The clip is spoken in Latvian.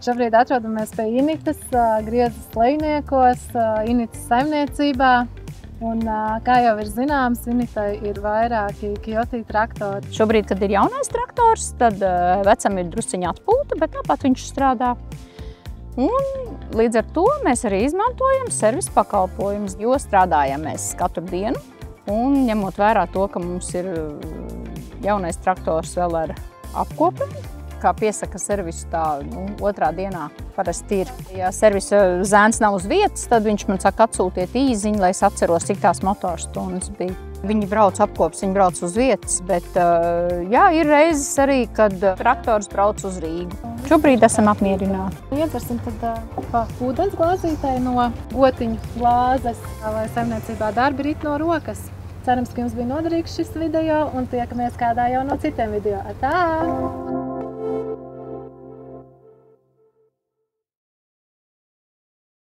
Šobrīd atrodamies pie Initas, Griezas lejniekos, Initas saimniecībā. Un, kā jau ir zināms, Initai ir vairāki Kjotī traktori. Šobrīd, kad ir jaunais traktors, tad vecam ir drusciņā atpūta, bet tāpat viņš strādā. Un līdz ar to mēs arī izmantojam servisa pakalpojumus, jo strādājam mēs katru dienu. Un ņemot vērā to, ka mums ir jaunais traktors vēl ar apkopi, kā piesaka servisu tā, otrā dienā parasti ir. Ja servisa zēns nav uz vietas, tad viņš man saka atsūtiet īziņu, lai es atceros, cik tās motorstundas bija. Viņi brauc apkops, viņi brauc uz vietas, bet jā, ir reizes arī, kad traktors brauc uz Rīgu. Šobrīd esam apmierināti. Ietversim tad pa ūdens glāzītei no otiņu glāzes, lai saimniecībā darbi rit no rokas. Cerams, ka jums bija noderīgs šis video un tiekamies kādā jau no citiem video. Atā!